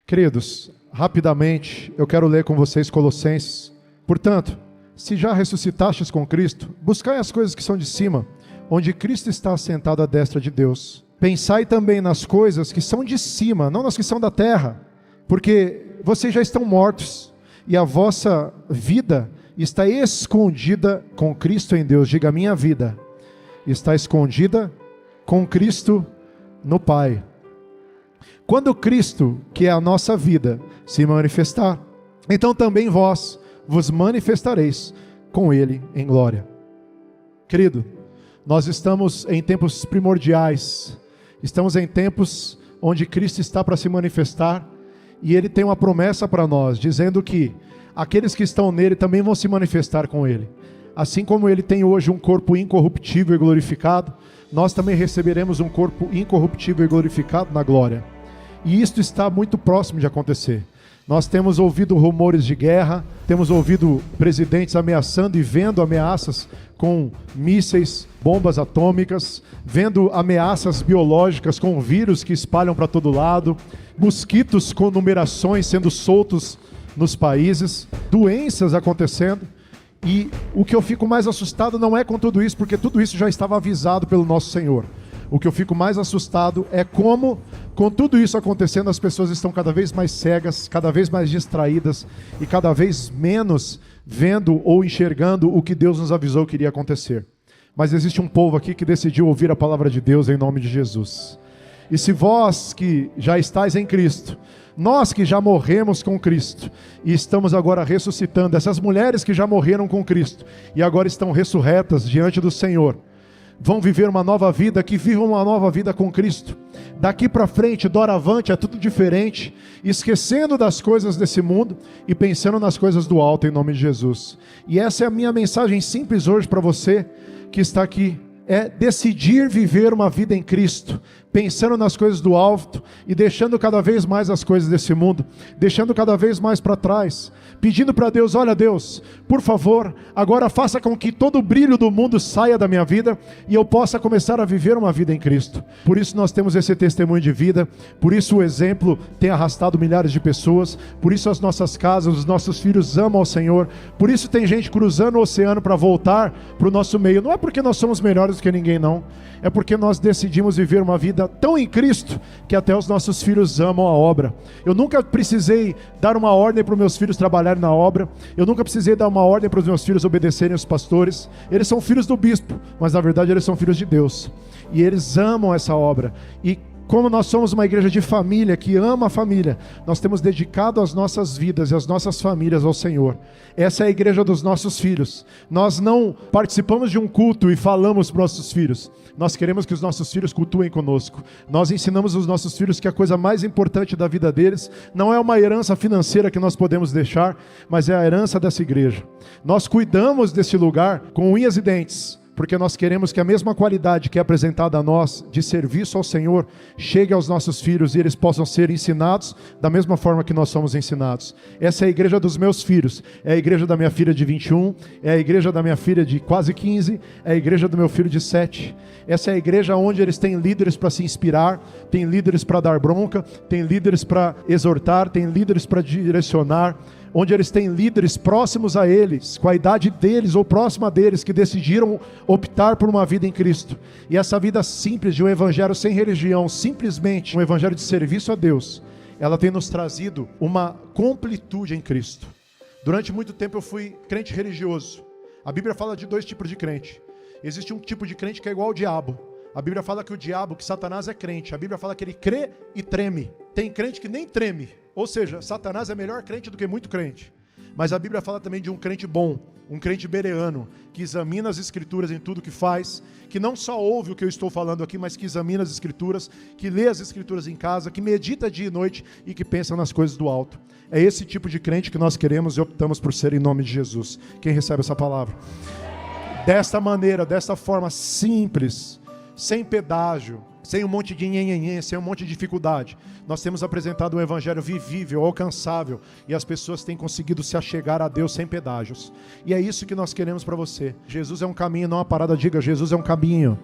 Queridos, rapidamente eu quero ler com vocês Colossenses. Portanto, se já ressuscitastes com Cristo, buscai as coisas que são de cima, onde Cristo está assentado à destra de Deus. Pensai também nas coisas que são de cima, não nas que são da terra, porque vocês já estão mortos, e a vossa vida está escondida com Cristo em Deus. Diga, minha vida está escondida com Cristo no Pai. Quando Cristo, que é a nossa vida, se manifestar, então também vós vos manifestareis com Ele em glória. Querido, nós estamos em tempos primordiais, estamos em tempos onde Cristo está para se manifestar, e Ele tem uma promessa para nós, dizendo que aqueles que estão nele também vão se manifestar com Ele. Assim como Ele tem hoje um corpo incorruptível e glorificado, nós também receberemos um corpo incorruptível e glorificado na glória. E isto está muito próximo de acontecer. Nós temos ouvido rumores de guerra, temos ouvido presidentes ameaçando e vendo ameaças com mísseis, bombas atômicas, vendo ameaças biológicas com vírus que espalham para todo lado, mosquitos com numerações sendo soltos nos países, doenças acontecendo. E o que eu fico mais assustado não é com tudo isso, porque tudo isso já estava avisado pelo nosso Senhor. O que eu fico mais assustado é como, com tudo isso acontecendo, as pessoas estão cada vez mais cegas, cada vez mais distraídas e cada vez menos vendo ou enxergando o que Deus nos avisou que iria acontecer. Mas existe um povo aqui que decidiu ouvir a palavra de Deus em nome de Jesus. E se vós que já estáis em Cristo, nós que já morremos com Cristo e estamos agora ressuscitando, essas mulheres que já morreram com Cristo e agora estão ressurretas diante do Senhor, vão viver uma nova vida, que vivam uma nova vida com Cristo. Daqui para frente, doravante, é tudo diferente, esquecendo das coisas desse mundo e pensando nas coisas do alto em nome de Jesus. E essa é a minha mensagem simples hoje para você que está aqui. É decidir viver uma vida em Cristo, pensando nas coisas do alto e deixando cada vez mais as coisas desse mundo, deixando cada vez mais para trás, pedindo para Deus: olha Deus, por favor, agora faça com que todo o brilho do mundo saia da minha vida e eu possa começar a viver uma vida em Cristo. Por isso nós temos esse testemunho de vida, por isso o exemplo tem arrastado milhares de pessoas, por isso as nossas casas, os nossos filhos amam ao Senhor, por isso tem gente cruzando o oceano para voltar para o nosso meio. Não é porque nós somos melhores do que ninguém, não. É porque nós decidimos viver uma vida tão em Cristo que até os nossos filhos amam a obra. Eu nunca precisei dar uma ordem para os meus filhos trabalharem na obra. Eu nunca precisei dar uma ordem para os meus filhos obedecerem aos pastores. Eles são filhos do bispo, mas na verdade eles são filhos de Deus. E eles amam essa obra. E como nós somos uma igreja de família, que ama a família, nós temos dedicado as nossas vidas e as nossas famílias ao Senhor. Essa é a igreja dos nossos filhos. Nós não participamos de um culto e falamos para os nossos filhos. Nós queremos que os nossos filhos cultuem conosco. Nós ensinamos os nossos filhos que a coisa mais importante da vida deles não é uma herança financeira que nós podemos deixar, mas é a herança dessa igreja. Nós cuidamos desse lugar com unhas e dentes, porque nós queremos que a mesma qualidade que é apresentada a nós de serviço ao Senhor chegue aos nossos filhos e eles possam ser ensinados da mesma forma que nós somos ensinados. Essa é a igreja dos meus filhos, é a igreja da minha filha de 21, é a igreja da minha filha de quase 15, é a igreja do meu filho de 7. Essa é a igreja onde eles têm líderes para se inspirar, tem líderes para dar bronca, tem líderes para exortar, tem líderes para direcionar, onde eles têm líderes próximos a eles, com a idade deles ou próxima deles, que decidiram optar por uma vida em Cristo. E essa vida simples de um evangelho sem religião, simplesmente um evangelho de serviço a Deus, ela tem nos trazido uma completude em Cristo. Durante muito tempo eu fui crente religioso. A Bíblia fala de 2 tipos de crente. Existe um tipo de crente que é igual ao diabo. A Bíblia fala que o diabo, que Satanás é crente. A Bíblia fala que ele crê e treme. Tem crente que nem treme. Ou seja, Satanás é melhor crente do que muito crente. Mas a Bíblia fala também de um crente bom, um crente bereano, que examina as Escrituras em tudo que faz, que não só ouve o que eu estou falando aqui, mas que examina as Escrituras, que lê as Escrituras em casa, que medita dia e noite e que pensa nas coisas do alto. É esse tipo de crente que nós queremos e optamos por ser em nome de Jesus. Quem recebe essa palavra? Desta maneira, desta forma simples, sem pedágio, sem um monte de nhenhenhen, sem um monte de dificuldade, nós temos apresentado um evangelho vivível, alcançável, e as pessoas têm conseguido se achegar a Deus sem pedágios. E é isso que nós queremos para você. Jesus é um caminho, não uma parada. Diga: Jesus é um caminho,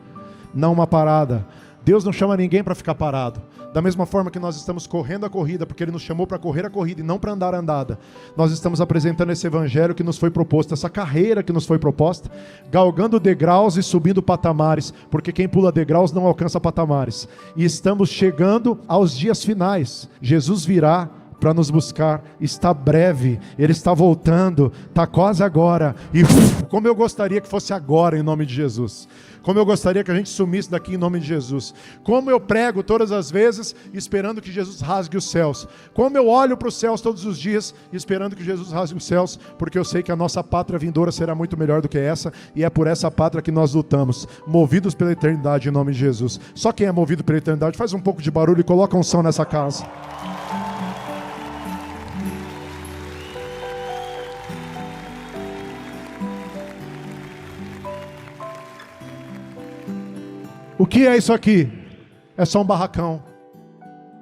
não uma parada. Deus não chama ninguém para ficar parado. Da mesma forma que nós estamos correndo a corrida, porque Ele nos chamou para correr a corrida e não para andar a andada, nós estamos apresentando esse evangelho que nos foi proposto, essa carreira que nos foi proposta, galgando degraus e subindo patamares, porque quem pula degraus não alcança patamares. E estamos chegando aos dias finais. Jesus virá para nos buscar, está breve, Ele está voltando, está quase agora, e como eu gostaria que fosse agora, em nome de Jesus, como eu gostaria que a gente sumisse daqui em nome de Jesus, como eu prego todas as vezes, esperando que Jesus rasgue os céus, como eu olho para os céus todos os dias, esperando que Jesus rasgue os céus, porque eu sei que a nossa pátria vindoura será muito melhor do que essa, e é por essa pátria que nós lutamos, movidos pela eternidade em nome de Jesus. Só quem é movido pela eternidade, faz um pouco de barulho e coloca um som nessa casa. O que é isso aqui? É só um barracão.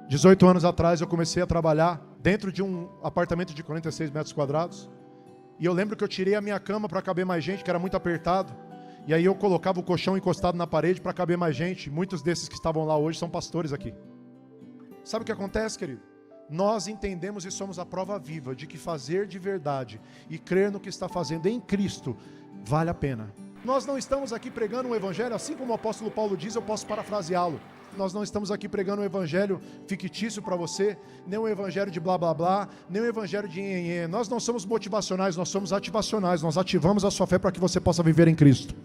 18 anos atrás eu comecei a trabalhar dentro de um apartamento de 46 metros quadrados. E eu lembro que eu tirei a minha cama para caber mais gente, que era muito apertado. E aí eu colocava o colchão encostado na parede para caber mais gente. Muitos desses que estavam lá hoje são pastores aqui. Sabe o que acontece, querido? Nós entendemos e somos a prova viva de que fazer de verdade e crer no que está fazendo em Cristo vale a pena. Nós não estamos aqui pregando um evangelho, assim como o apóstolo Paulo diz, eu posso parafraseá-lo. Nós não estamos aqui pregando um evangelho fictício para você, nem um evangelho de blá blá blá, nem um evangelho de nhenhenhê. Nós não somos motivacionais, nós somos ativacionais. Nós ativamos a sua fé para que você possa viver em Cristo.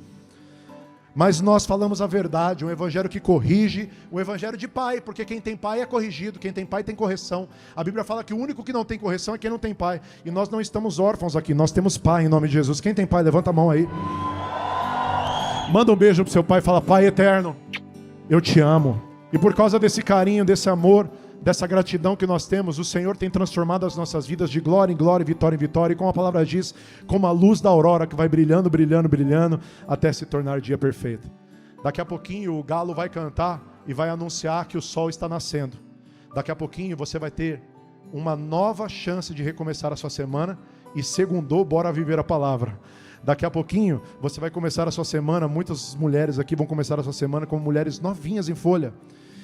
Mas nós falamos a verdade, um evangelho que corrige, um evangelho de pai, porque quem tem pai é corrigido, quem tem pai tem correção. A Bíblia fala que o único que não tem correção é quem não tem pai. E nós não estamos órfãos aqui, nós temos pai em nome de Jesus. Quem tem pai, levanta a mão aí. Manda um beijo pro seu pai e fala: Pai eterno, eu te amo. E por causa desse carinho, desse amor, dessa gratidão que nós temos, o Senhor tem transformado as nossas vidas de glória em glória, vitória em vitória. E como a palavra diz, como a luz da aurora que vai brilhando, brilhando, brilhando, até se tornar dia perfeito. Daqui a pouquinho o galo vai cantar e vai anunciar que o sol está nascendo. Daqui a pouquinho você vai ter uma nova chance de recomeçar a sua semana. E segundou, bora viver a palavra. Daqui a pouquinho você vai começar a sua semana, muitas mulheres aqui vão começar a sua semana como mulheres novinhas em folha.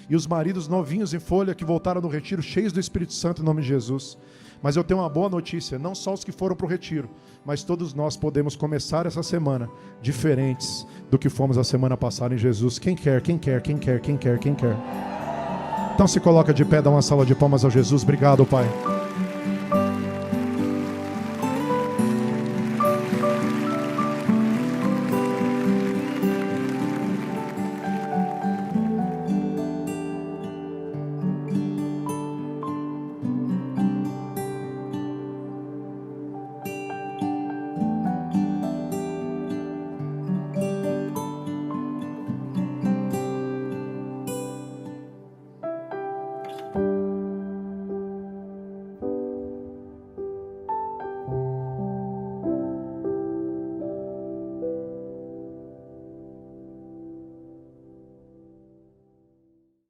E os maridos novinhos em folha que voltaram do retiro cheios do Espírito Santo em nome de Jesus. Mas eu tenho uma boa notícia, não só os que foram para o retiro, mas todos nós podemos começar essa semana diferentes do que fomos a semana passada em Jesus. Quem quer, quem quer, quem quer, quem quer, quem quer. Então se coloca de pé, dá uma salva de palmas ao Jesus. Obrigado, Pai.